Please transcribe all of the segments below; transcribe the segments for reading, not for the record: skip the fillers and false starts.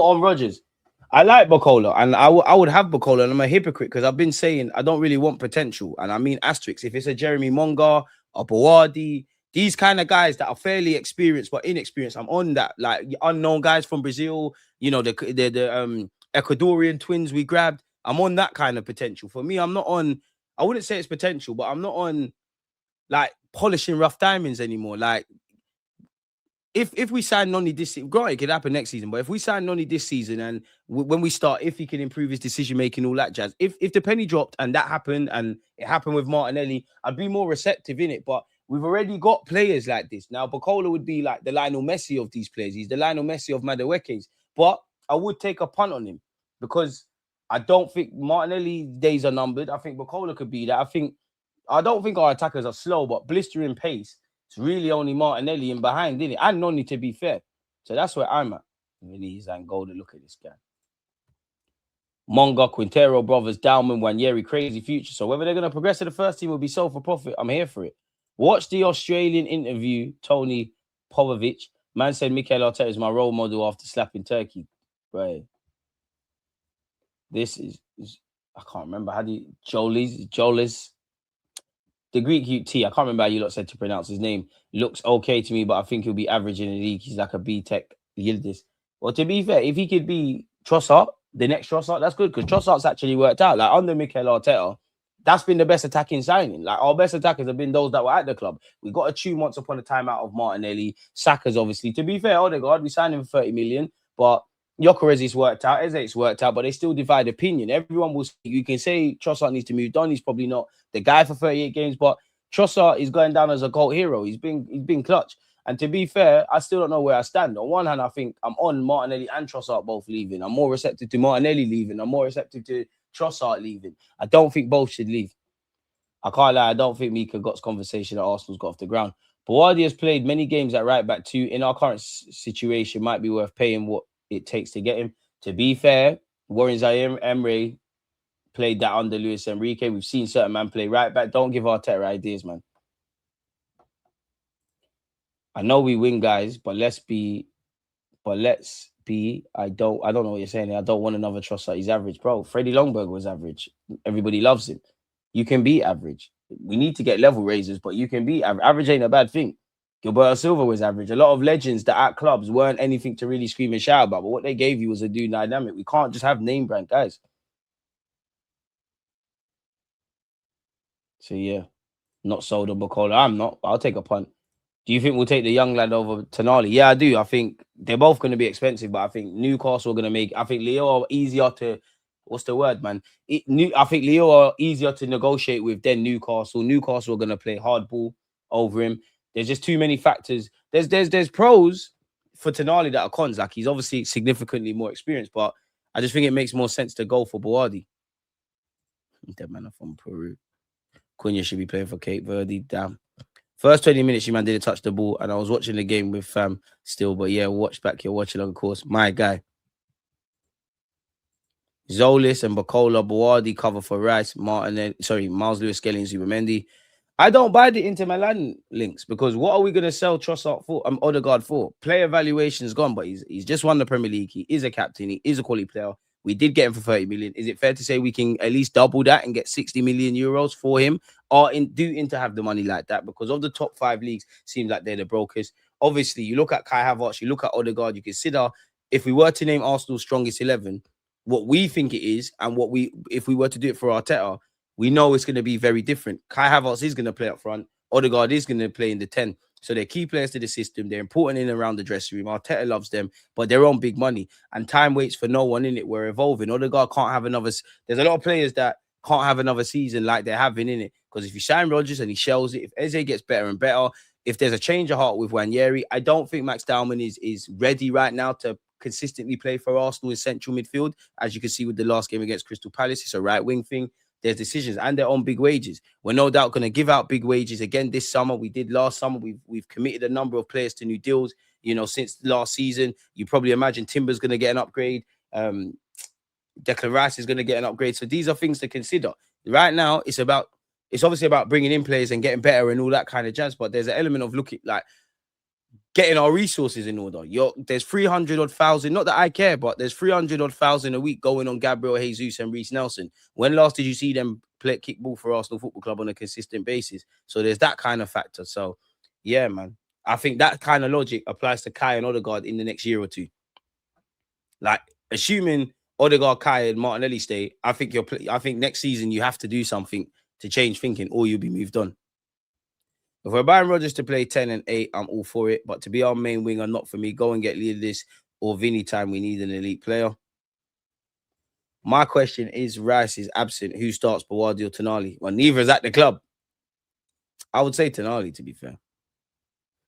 on Rogers. I like Bacola, and I would have Bacola, and I'm a hypocrite because I've been saying I don't really want potential, and I mean asterisks. If it's a Jeremy Monga, a Boadi, these kind of guys that are fairly experienced but inexperienced, I'm on that. Like unknown guys from Brazil, you know, the Ecuadorian twins we grabbed. I'm on that kind of potential. For me, I'm not on. I wouldn't say it's potential, but I'm not on like polishing rough diamonds anymore. Like if we sign Noni this season, granted, it could happen next season, but if we sign Noni this season and when we start, if he can improve his decision making, all that jazz, if the penny dropped and that happened and it happened with Martinelli, I'd be more receptive in it. But we've already got players like this. Now, Bacola would be like the Lionel Messi of these players. He's the Lionel Messi of Madueke's. But I would take a punt on him because I don't think Martinelli days are numbered. I think Bacola could be that. I don't think our attackers are slow, but blistering pace. It's really only Martinelli in behind, isn't it? And Noni, to be fair. So that's where I'm at. Really, he's Angola. Look at this guy. Monga, Quintero, brothers, Dalman, Nwaneri, crazy future. So whether they're going to progress to the first team will be sold for profit, I'm here for it. Watch the Australian interview, Tony Popovic. Man said Mikel Arteta is my role model after slapping Turkey. Right. This is I can't remember. How do you... Jolis. The Greek UT, I can't remember how you lot said to pronounce his name. Looks okay to me, but I think he'll be average in the league. He's like a B-Tech Yildiz. Well, to be fair, if he could be Trossard, the next Trossard, that's good because Trossard's actually worked out. Like under Mikel Arteta, that's been the best attacking signing. Like our best attackers have been those that were at the club. We got a tune once upon a time out of Martinelli. Saka's obviously. To be fair, Odegaard, we signed him for 30 million, but Gyökeres's worked out, Eze's worked out, but they still divide opinion. Everyone will. You can say Trossard needs to move on. He's probably not the guy for 38 games, but Trossard is going down as a cult hero. He's been clutch. And to be fair, I still don't know where I stand. On one hand, I think I'm on Martinelli and Trossard both leaving. I'm more receptive to Martinelli leaving. I'm more receptive to Trossard leaving. I don't think both should leave. I can't lie. I don't think Mika Gott's conversation at Arsenal's got off the ground. Boadi has played many games at right back too. In our current situation, might be worth paying what it takes to get him. To be fair, Warren Zaire-Emery played that under Luis Enrique. We've seen certain man play right back. Don't give Arteta ideas, man. I know we win, guys, but let's be. I don't know what you're saying. I don't want another Trossard. He's average, bro. Freddie Longberg was average. Everybody loves him. You can be average. We need to get level raisers, but you can be average. Average ain't a bad thing. Gilberto Silva was average. A lot of legends that at clubs weren't anything to really scream and shout about, but what they gave you was a new dynamic. We can't just have name brand guys. So yeah, not sold on Bacola. I'm not. I'll take a punt. Do you think we'll take the young lad over Tonali? Yeah, I do. I think they're both going to be expensive, but I think Newcastle are going to make. I think Leo are easier to. What's the word, man? I think Leo are easier to negotiate with than Newcastle. Newcastle are going to play hardball over him. There's just too many factors. There's pros for Tonali that are cons. Like he's obviously significantly more experienced, but I just think it makes more sense to go for Boadi. That man from Peru. Cunha should be playing for Cape Verde. Damn. First 20 minutes, you man didn't touch the ball, and I was watching the game with fam still. But yeah, watch back here, watching on course. My guy. Zolis and Bacola, Boadi cover for Rice, Miles Lewis, Skelly, and Zubimendi. I don't buy the Inter Milan links because what are we going to sell Trossard for? Odegaard for? Player valuation is gone, but he's just won the Premier League. He is a captain. He is a quality player. We did get him for 30 million. Is it fair to say we can at least double that and get 60 million euros for him? Or do Inter have the money like that? Because of the top 5 leagues, seems like they're the brokers. Obviously, you look at Kai Havertz, you look at Odegaard, you consider if we were to name Arsenal's strongest 11, what we think it is, and if we were to do it for Arteta, we know it's going to be very different. Kai Havertz is going to play up front. Odegaard is going to play in the 10. So they're key players to the system. They're important in and around the dressing room. Arteta loves them, but they're on big money. And time waits for no one in it. We're evolving. Odegaard can't have another... There's a lot of players that can't have another season like they're having in it. Because if you sign Rodgers and he shells it, if Eze gets better and better, if there's a change of heart with Nwaneri, I don't think Max Dalman is ready right now to consistently play for Arsenal in central midfield. As you can see with the last game against Crystal Palace, it's a right wing thing. There's decisions and they're on big wages. We're no doubt going to give out big wages again this summer. We did last summer. We've committed a number of players to new deals, since last season. You probably imagine Timber's going to get an upgrade. Declan Rice is going to get an upgrade. So these are things to consider. Right now, it's obviously about bringing in players and getting better and all that kind of jazz. But there's an element of looking like getting our resources in order. There's 300 odd thousand, not that I care, but there's 300 odd thousand a week going on Gabriel Jesus and Reece Nelson. When last did you see them play kickball for Arsenal Football Club on a consistent basis? So there's that kind of factor. So yeah, man, I think that kind of logic applies to Kai and Odegaard in the next year or two. Like, assuming Odegaard, Kai, and Martinelli stay, I think next season you have to do something to change thinking, or you'll be moved on. If we're buying Rodgers to play 10 and 8, I'm all for it. But to be our main winger, not for me. Go and get Deluded or Vinny time. We need an elite player. My question is, Rice is absent. Who starts, Bawardi or Tonali? Well, neither is at the club. I would say Tonali, to be fair.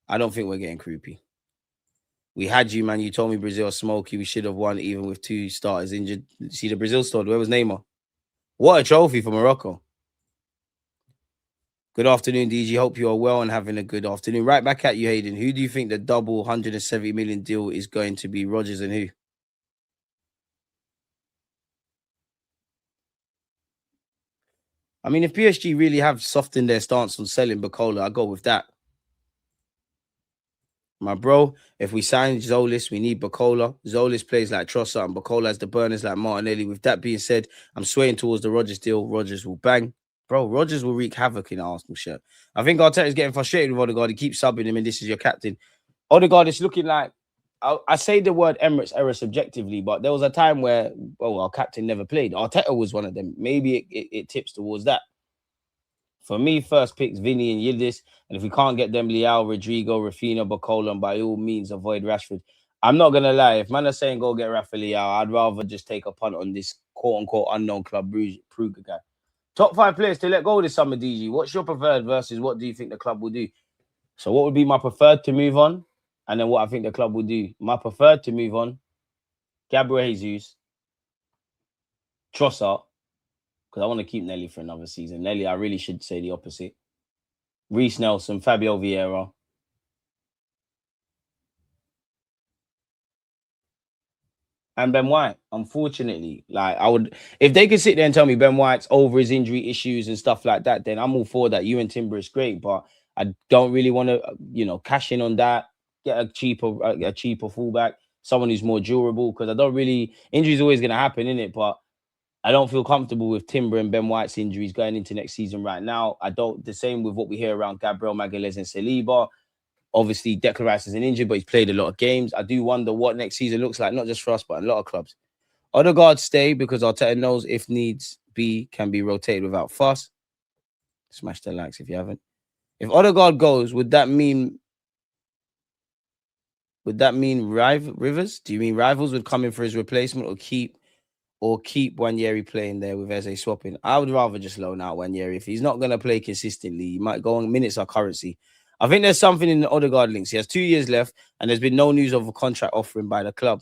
I don't think we're getting creepy. We had you, man. You told me Brazil smoky. We should have won even with 2 starters injured. See the Brazil squad. Where was Neymar? What a trophy for Morocco. Good afternoon, DG. Hope you are well and having a good afternoon. Right back at you, Hayden. Who do you think the double 170 million deal is going to be? Rodgers and who? I mean, if PSG really have softened their stance on selling Bacola, I'll go with that. My bro, if we sign Zolis, we need Bacola. Zolis plays like Trossard and Bacola has the burners like Martinelli. With that being said, I'm swaying towards the Rodgers deal. Rodgers will bang. Bro, Rodgers will wreak havoc in the Arsenal shirt. I think Arteta is getting frustrated with Odegaard. He keeps subbing him, and this is your captain. Odegaard is looking like, I say the word Emirates era subjectively, but there was a time where, our captain never played. Arteta was one of them. Maybe it tips towards that. For me, first picks Vinny and Yildiz. And if we can't get them, Leao, Rodrigo, Rafinha, Bacola, and by all means, avoid Rashford. I'm not going to lie. If man are saying go get Rafa Leao, I'd rather just take a punt on this quote-unquote unknown Club Brugge guy. Top 5 players to let go this summer, DG. What's your preferred versus what do you think the club will do? So what would be my preferred to move on? And then what I think the club will do. My preferred to move on, Gabriel Jesus, Trossard, because I want to keep Nelly for another season. Nelly, I really should say the opposite. Reece Nelson, Fabio Vieira. And Ben White, unfortunately, if they could sit there and tell me Ben White's over his injury issues and stuff like that, then I'm all for that. You and Timber is great, but I don't really want to, cash in on that. Get a cheaper fullback, someone who's more durable, because I don't really, injury's always going to happen, innit? But I don't feel comfortable with Timber and Ben White's injuries going into next season right now. The same with what we hear around Gabriel Magalhaes and Saliba. Obviously, Declan Rice isn't injured, but he's played a lot of games. I do wonder what next season looks like, not just for us, but a lot of clubs. Odegaard stay because Arteta knows if needs be, can be rotated without fuss. Smash the likes if you haven't. If Odegaard goes, would that mean Rivers? Do you mean rivals would come in for his replacement or keep Nwaneri playing there with Eze swapping? I would rather just loan out Nwaneri. If he's not going to play consistently, he might go on. Minutes are currency. I think there's something in the Odegaard links. He has 2 years left, and there's been no news of a contract offering by the club.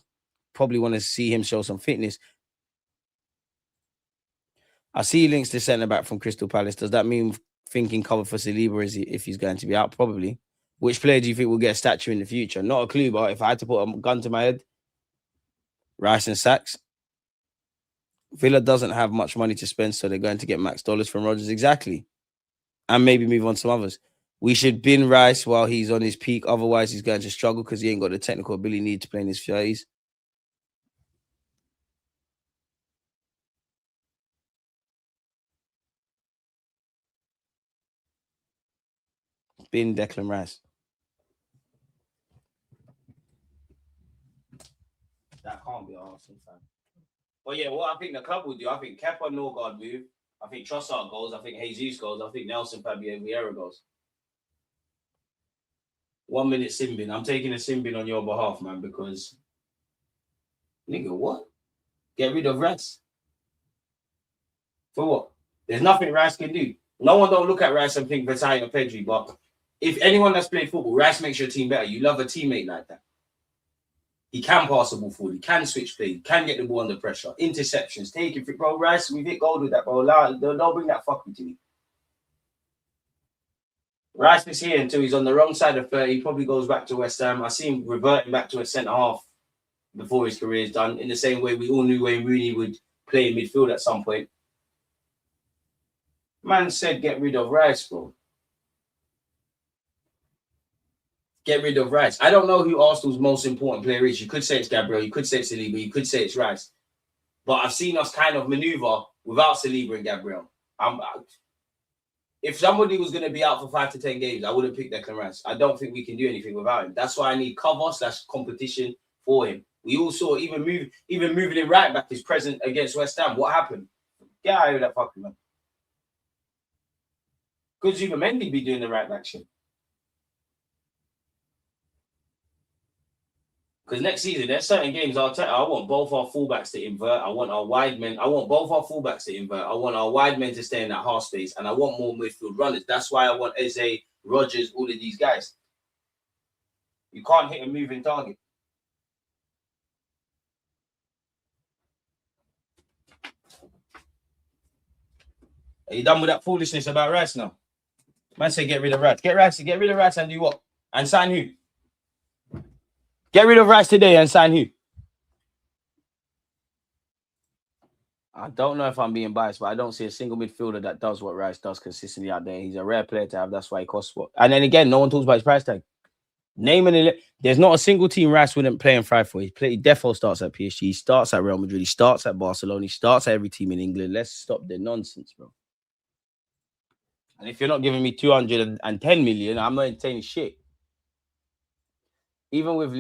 Probably want to see him show some fitness. I see links to centre-back from Crystal Palace. Does that mean thinking cover for Saliba if he's going to be out? Probably. Which player do you think will get a statue in the future? Not a clue, but if I had to put a gun to my head, Rice and Sachs. Villa doesn't have much money to spend, so they're going to get max dollars from Rodgers. Exactly. And maybe move on to some others. We should bin Rice while he's on his peak. Otherwise, he's going to struggle because he ain't got the technical ability needed to play in his 30s. Bin Declan Rice. That can't be an Arsenal fan. But yeah, what I think the club will do, I think Kepa Norgard move. I think Trossard goes. I think Jesus goes. I think Nelson Fabio Vieira goes. 1 minute Simbin. I'm taking a Simbin on your behalf, man, because nigga, what? Get rid of Rice. For what? There's nothing Rice can do. No one don't look at Rice and think Versailles or Pedri, but if anyone that's played football, Rice makes your team better. You love a teammate like that. He can pass the ball forward. He can switch play. He can get the ball under pressure. Interceptions. Take it. Bro, Rice, we've hit gold with that, bro. Don't bring that fucking to me. Rice is here until he's on the wrong side of 30. He probably goes back to West Ham. I see him reverting back to a centre-half before his career is done. In the same way we all knew Wayne Rooney would play in midfield at some point. Man said get rid of Rice, bro. Get rid of Rice. I don't know who Arsenal's most important player is. You could say it's Gabriel. You could say it's Saliba. You could say it's Rice. But I've seen us kind of maneuver without Saliba and Gabriel. If somebody was going to be out for 5 to 10 games, I wouldn't pick Declan Rice. I don't think we can do anything without him. That's why I need cover/competition for him. We all saw even moving him right back, his present against West Ham. What happened? Get out of that fucking man. Could Zubimendi be doing the right back shit? Because next season, there's certain games I want both our fullbacks to invert. I want both our fullbacks to invert. I want our wide men to stay in that half space. And I want more midfield runners. That's why I want Eze, RODGERS, all of these guys. You can't hit a moving target. Are you done with that foolishness about Rice now? Man say get rid of Rice. Get rid of Rice and do what? And sign who? Get rid of Rice today and sign who? I don't know if I'm being biased, but I don't see a single midfielder that does what Rice does consistently out there. He's a rare player to have. That's why he costs what. And then again, no one talks about his price tag. There's not a single team Rice wouldn't play and thrive for. He defo starts at PSG. He starts at Real Madrid. He starts at Barcelona. He starts at every team in England. Let's stop the nonsense, bro. And if you're not giving me 210 million, I'm not entertaining shit. Even if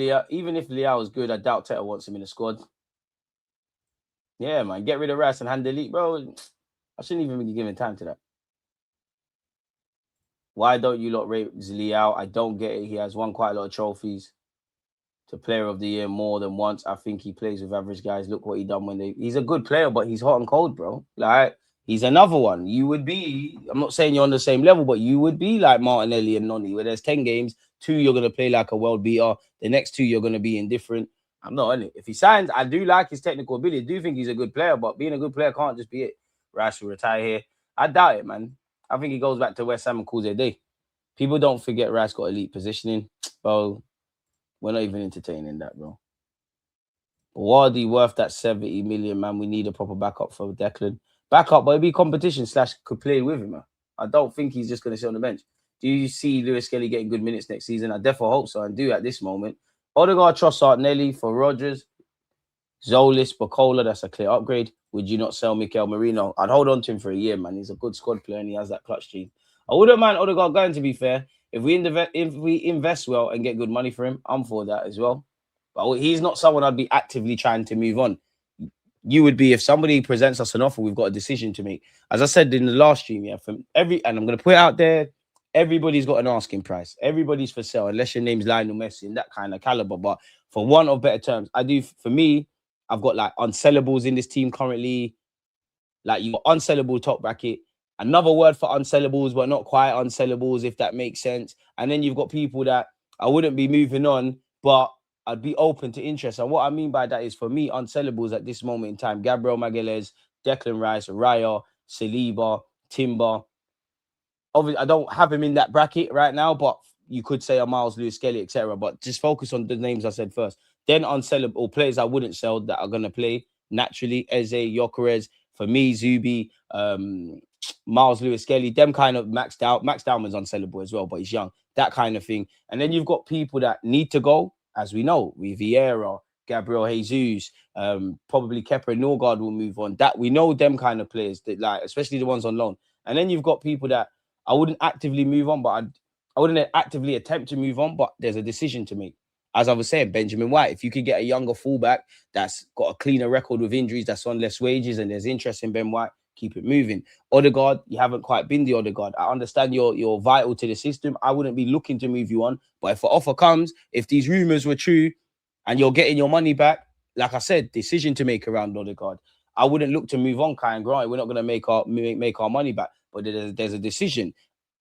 Leao is good, I doubt Teta wants him in the squad. Yeah, man. Get rid of Rice and hand the league, bro. I shouldn't even be giving time to that. Why don't you lot rate Leao? I don't get it. He has won quite a lot of trophies. To Player of the Year more than once. I think he plays with average guys. Look what he done he's a good player, but he's hot and cold, bro. Like, he's another one. You would be, I'm not saying you're on the same level, but you would be like Martinelli and Noni, where there's 10 games, 2 you're going to play like a world beater. The next 2 you're going to be indifferent. I'm not on it. If he signs, I do like his technical ability. I do think he's a good player, but being a good player can't just be it. Rice will retire here. I doubt it, man. I think he goes back to West Ham and calls it a day. People don't forget Rice got elite positioning. Bro, we're not even entertaining that, bro. Wardy worth that 70 million, man. We need a proper backup for Declan. Backup, but it'll be competition / could play with him, man. I don't think he's just going to sit on the bench. Do you see Lewis Kelly getting good minutes next season? I definitely hope so, and do at this moment. Odegaard, Trossard, Nelly for RODGERS. Zolis, Bacola, that's a clear upgrade. Would you not sell Mikel Merino? I'd hold on to him for a year, man. He's a good squad player and he has that clutch gene. I wouldn't mind Odegaard going, to be fair. If we invest well and get good money for him, I'm for that as well. But he's not someone I'd be actively trying to move on. You would be if somebody presents us an offer, we've got a decision to make. As I said in the last stream, yeah, and I'm going to put it out there, everybody's got an asking price. Everybody's for sale, unless your name's Lionel Messi in that kind of caliber. But for want of better terms, for me, I've got like unsellables in this team currently. Like you got unsellable top bracket. Another word for unsellables, but not quite unsellables, if that makes sense. And then you've got people that I wouldn't be moving on, but I'd be open to interest. And what I mean by that is, for me, unsellables at this moment in time, Gabriel Magalhaes, Declan Rice, Raya, Saliba, Timber. Obviously, I don't have him in that bracket right now, but you could say a Miles Lewis Skelly, etc. But just focus on the names I said first. Then unsellable players I wouldn't sell that are going to play naturally. Eze, Gyökeres, for me, Zubi, Miles Lewis Skelly, them kind of maxed out. Max Dowman's unsellable as well, but he's young. That kind of thing. And then you've got people that need to go, as we know, with Vieira, Gabriel Jesus, probably Kepa and Norgard will move on. That we know them kind of players, that like, especially the ones on loan. And then you've got people that I wouldn't actively move on, but I wouldn't actively attempt to move on, but there's a decision to make. As I was saying, Benjamin White, if you could get a younger fullback that's got a cleaner record with injuries, that's on less wages, and there's interest in Ben White, keep it moving. Odegaard, you haven't quite been the Odegaard. I understand you're vital to the system. I wouldn't be looking to move you on. But if an offer comes, if these rumors were true and you're getting your money back, like I said, decision to make around Odegaard. I wouldn't look to move on, Kai and Grant. We're not going to make our money back. But there's a decision.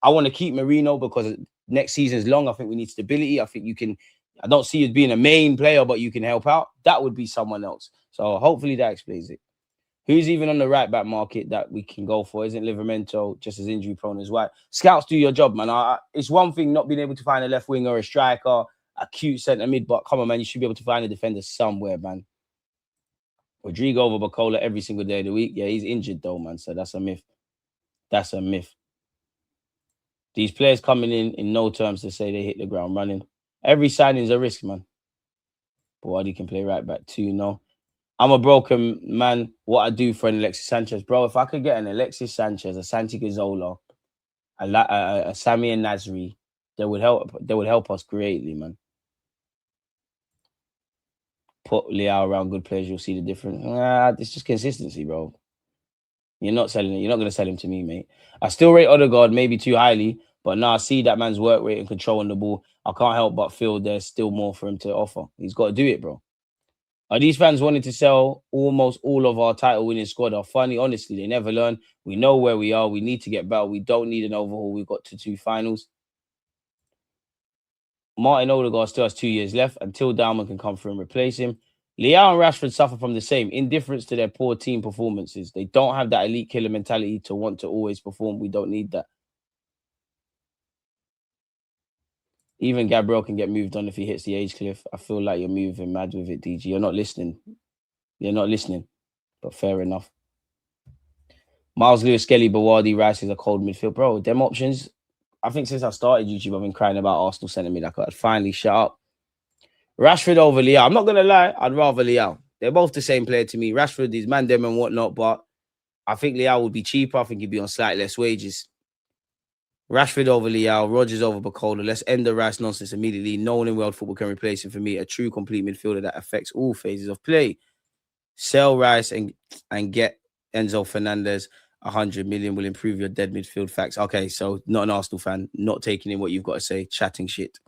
I want to keep Merino because next season's long. I think we need stability. I think you can... I don't see you as being a main player, but you can help out. That would be someone else. So hopefully that explains it. Who's even on the right back market that we can go for? Isn't Livramento just as injury prone as White? Scouts, do your job, man. It's one thing not being able to find a left winger or a striker, a cute centre mid, but come on, man, you should be able to find a defender somewhere, man. Rodrigo over Bacola every single day of the week. Yeah, he's injured though, man. So that's a myth. That's a myth. These players coming in no terms to say they hit the ground running. Every signing's a risk, man. But can play right back too, no. I'm a broken man. What I do for an Alexis Sanchez, bro. If I could get an Alexis Sanchez, a Santi Gazzola, a Sammy and Nasri, they would help. They would help us greatly, man. Put Leao around good players, you'll see the difference. It's just consistency, bro. You're not selling it. You're not going to sell him to me, mate. I still rate Odegaard maybe too highly, but now I see that man's work rate and control on the ball. I can't help but feel there's still more for him to offer. He's got to do it, bro. Are these fans wanting to sell almost all of our title-winning squad? Are funny, honestly, they never learn. We know where we are. We need to get better. We don't need an overhaul. We've got to 2 finals. Martin Odegaard still has 2 years left until Diamond can come through and replace him. Leao and Rashford suffer from the same indifference to their poor team performances. They don't have that elite killer mentality to want to always perform. We don't need that. Even Gabriel can get moved on if he hits the age cliff. I feel like you're moving mad with it, DG. You're not listening. You're not listening. But fair enough. Miles Lewis, Skelly, Bawardi, Rice is a cold midfield. Bro, them options, I think since I started YouTube, I've been crying about Arsenal sending me that. I'd finally shut up. Rashford over Leao. I'm not going to lie. I'd rather Leao. They're both the same player to me. Rashford is man, them and whatnot, but I think Leao would be cheaper. I think he'd be on slightly less wages. Rashford over Leao. Rodgers over Bacola. Let's end the Rice nonsense immediately. No one in world football can replace him for me. A true complete midfielder that affects all phases of play. Sell Rice and get Enzo Fernandez. 100 million will improve your dead midfield. Facts. Okay, so not an Arsenal fan. Not taking in what you've got to say. Chatting shit.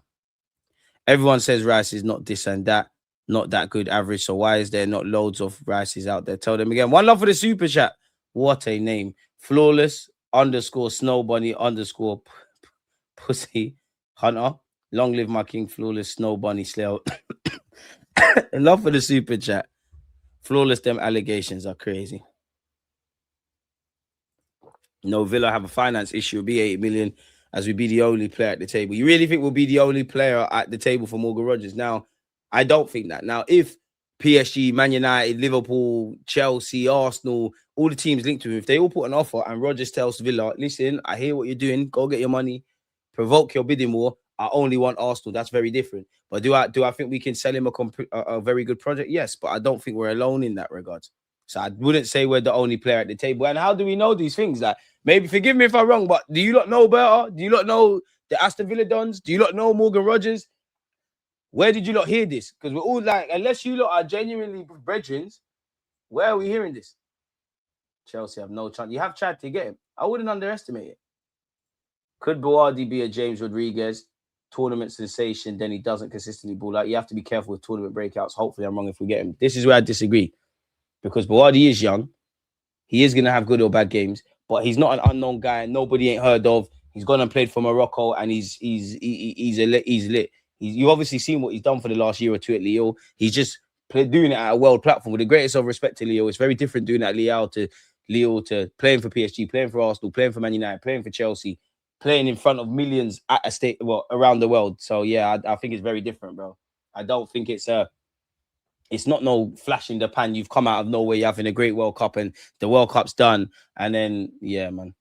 Everyone says Rice is not this and that, not that good average. So why is there not loads of Rices out there? Tell them again. One love for the super chat. What a name. Flawless _ Snow Bunny _ Pussy Hunter. Long live my king, Flawless Snow Bunny Slayer. Love for the super chat. Flawless, them allegations are crazy. No, Villa have a finance issue. It'll be 8 million. As we be the only player at the table. You really think we'll be the only player at the table for Morgan Rodgers? Now, I don't think that. Now, if PSG, Man United, Liverpool, Chelsea, Arsenal, all the teams linked to him, if they all put an offer and Rodgers tells Villa, listen, I hear what you're doing, go get your money, provoke your bidding war, I only want Arsenal, that's very different. But do I think we can sell him a very good project? Yes, but I don't think we're alone in that regard. So I wouldn't say we're the only player at the table. And how do we know these things? Like, maybe forgive me if I'm wrong, but do you not know better? Do you not know the Aston Villa Dons? Do you not know Morgan Rodgers? Where did you not hear this? Because we're all like, unless you lot are genuinely brethren, where are we hearing this? Chelsea have no chance. You have tried to get him. I wouldn't underestimate it. Could Bawardi be a James Rodriguez tournament sensation? Then he doesn't consistently ball out. You have to be careful with tournament breakouts. Hopefully I'm wrong if we get him. This is where I disagree. Because Bawardi is young. He is going to have good or bad games, but he's not an unknown guy. Nobody ain't heard of. He's gone and played for Morocco, and he's lit. You've obviously seen what he's done for the last year or two at Lille. He's just doing it at a world platform. With the greatest of respect to Lille, it's very different doing it at Lille to playing for PSG, playing for Arsenal, playing for Man United, playing for Chelsea, playing in front of millions at a state, around the world. So yeah, I think it's very different, bro. I don't think it's not no flash in the pan. You've come out of nowhere. You're having a great World Cup and the World Cup's done. And then, yeah, man.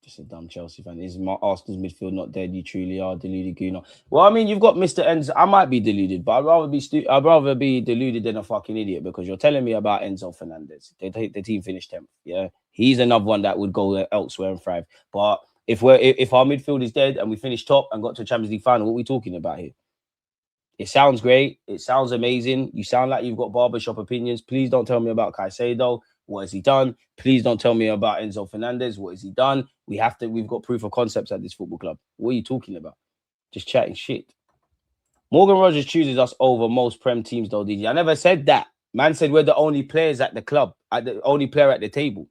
Just a dumb Chelsea fan. Is my Arsenal's midfield not dead? You truly are deluded, Gooner. Well, I mean, you've got Mr. Enzo. I might be deluded, but I'd rather be deluded than a fucking idiot because you're telling me about Enzo Fernandez. The team finished 10th. Yeah, he's another one that would go elsewhere and thrive. But if our midfield is dead and we finish top and got to a Champions League final, what are we talking about here? It sounds great. It sounds amazing. You sound like you've got barbershop opinions. Please don't tell me about Caicedo. What has he done? Please don't tell me about Enzo Fernandez. What has he done? We've got proof of concepts at this football club. What are you talking about? Just chatting shit. Morgan Rodgers chooses us over most Prem teams, though, DG. I never said that. Man said we're the only players at the club, the only player at the table.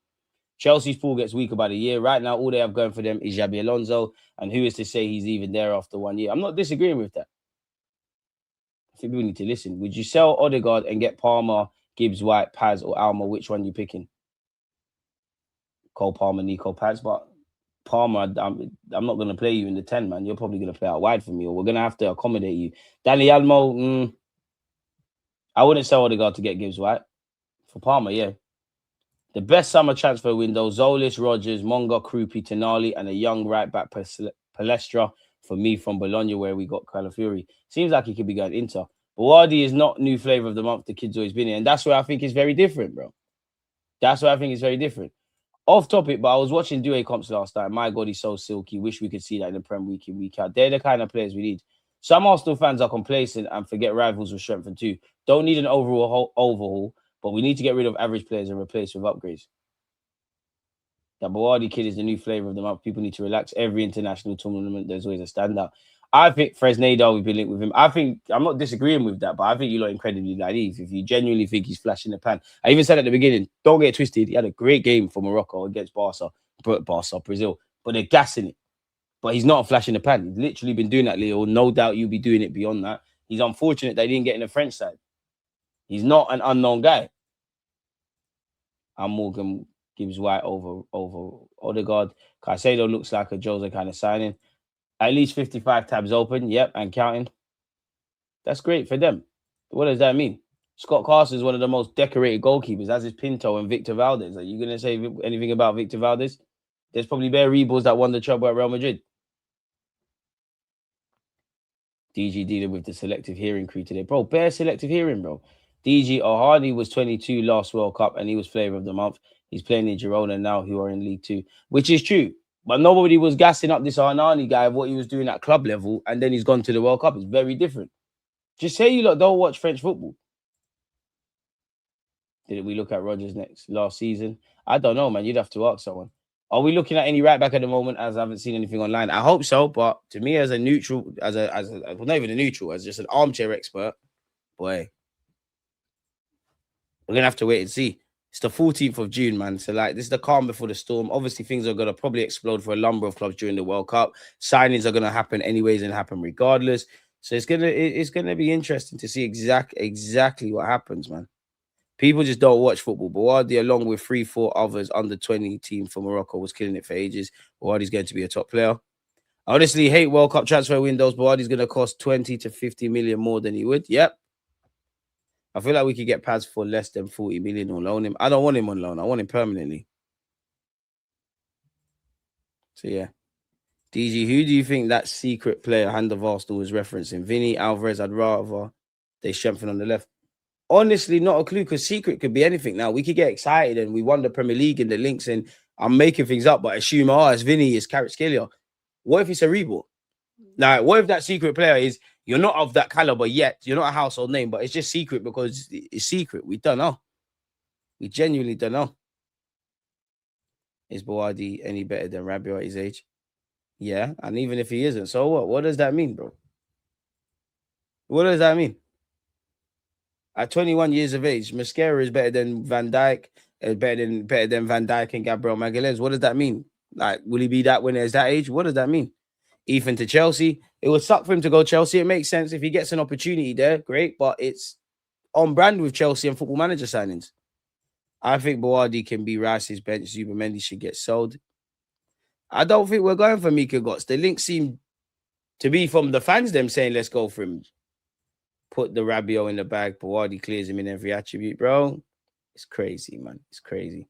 Chelsea's pool gets weaker by the year. Right now, all they have going for them is Xabi Alonso. And who is to say he's even there after 1 year? I'm not disagreeing with that. I think people need to listen. Would you sell Odegaard and get Palmer, Gibbs, White, Paz, or Alma? Which one are you picking? Cole Palmer, Nico Paz. But Palmer, I'm not going to play you in the 10, man. You're probably going to play out wide for me, or we're going to have to accommodate you. Danny Almo, I wouldn't sell Odegaard to get Gibbs White. For Palmer, yeah. The best summer transfer window: Zolis, Rogers, Monga, Krupi, Tenali, and a young right back Palestra for me from Bologna, where we got Calafiori. Seems like he could be going Inter. Buardi is not new flavour of the month. The kid's always been in. And that's where I think it's very different, bro. That's where I think it's very different. Off topic, but I was watching Due comps last night. My God, he's so silky. Wish we could see that in the Prem week in, week out. They're the kind of players we need. Some Arsenal fans are complacent and forget rivals will strengthen too. Don't need an overhaul, but we need to get rid of average players and replace with upgrades. That Buardi kid is the new flavour of the month. People need to relax. Every international tournament, there's always a standout. I think Fresneda, we've been linked with him. I'm not disagreeing with that, but I think you lot incredibly naive if you genuinely think he's flashing the pan. I even said at the beginning, don't get twisted. He had a great game for Morocco against Brazil, but they're gassing it. But he's not a flash in the pan. He's literally been doing that, Leo. No doubt you'll be doing it beyond that. He's unfortunate they didn't get in the French side. He's not an unknown guy. And Morgan gives White over Odegaard. Caicedo looks like a Jose kind of signing. At least 55 tabs open. Yep, and counting. That's great for them. What does that mean? Scott Carson is one of the most decorated goalkeepers, as is Pinto and Victor Valdez. Are you going to say anything about Victor Valdez? There's probably bare Rebels that won the trouble at Real Madrid. DG dealing with the selective hearing crew today. Bro, bare selective hearing, bro. DG O'Hardy was 22 last World Cup and he was flavour of the month. He's playing in Girona now, who are in League 2, which is true. But nobody was gassing up this Arnani guy of what he was doing at club level, and then he's gone to the World Cup. It's very different. Just say you lot don't watch French football. Did we look at Rodgers last season? I don't know, man. You'd have to ask someone. Are we looking at any right back at the moment? As I haven't seen anything online. I hope so, but to me, as a neutral, well, not even a neutral, as just an armchair expert, boy, we're gonna have to wait and see. It's the 14th of June, man. So, like, this is the calm before the storm. Obviously, things are going to probably explode for a number of clubs during the World Cup. Signings are going to happen anyways and happen regardless. So, it's gonna be interesting to see exactly what happens, man. People just don't watch football. Buardi, along with 3-4 others under 20 team for Morocco, was killing it for ages. Buardi's going to be a top player. I honestly hate World Cup transfer windows. Buardi's going to cost 20 to 50 million more than he would. Yep. I feel like we could get Paz for less than 40 million or loan him. I don't want him on loan. I want him permanently. So, yeah. DG, who do you think that secret player, Hand of Arsenal, is referencing? Vinny, Alvarez, I'd rather they strengthen on the left. Honestly, not a clue, because secret could be anything now. We could get excited and we won the Premier League in the links, and I'm making things up, but assume, it's Vinny, it's Kvaratskhelia. What if it's a Reebok? Now, what if that secret player is, you're not of that caliber yet, you're not a household name, but it's just secret because it's secret. We don't know. We genuinely don't know. Is Buardi any better than Rabiot at his age? Yeah, and even if he isn't, so what? What does that mean, bro? What does that mean? At 21 years of age, Mascara is better than Van Dijk, better than Van Dijk and Gabriel Magalhaes. What does that mean? Like, will he be that when he's that age? What does that mean? Ethan to Chelsea. It would suck for him to go Chelsea. It makes sense if he gets an opportunity there, great, but it's on brand with Chelsea and Football Manager signings. I think Buardi can be Rice's bench. Zubimendi should get sold. I don't think we're going for Mika Gotts. The links seem to be from the fans, them saying, let's go for him. Put the Rabiot in the bag. Buardi clears him in every attribute, bro. It's crazy, man. It's crazy.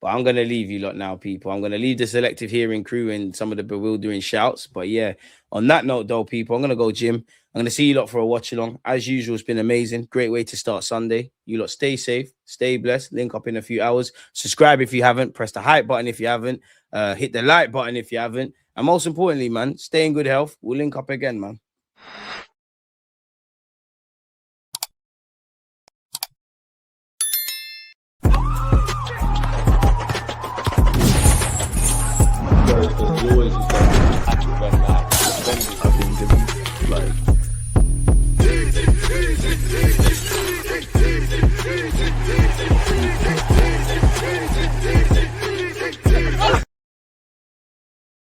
But I'm going to leave you lot now, people. I'm going to leave the selective hearing crew and some of the bewildering shouts. But yeah, on that note, though, people, I'm going to go gym. I'm going to see you lot for a watch along. As usual, it's been amazing. Great way to start Sunday. You lot stay safe, stay blessed. Link up in a few hours. Subscribe if you haven't. Press the hype button if you haven't. Hit the like button if you haven't. And most importantly, man, stay in good health. We'll link up again, man. Always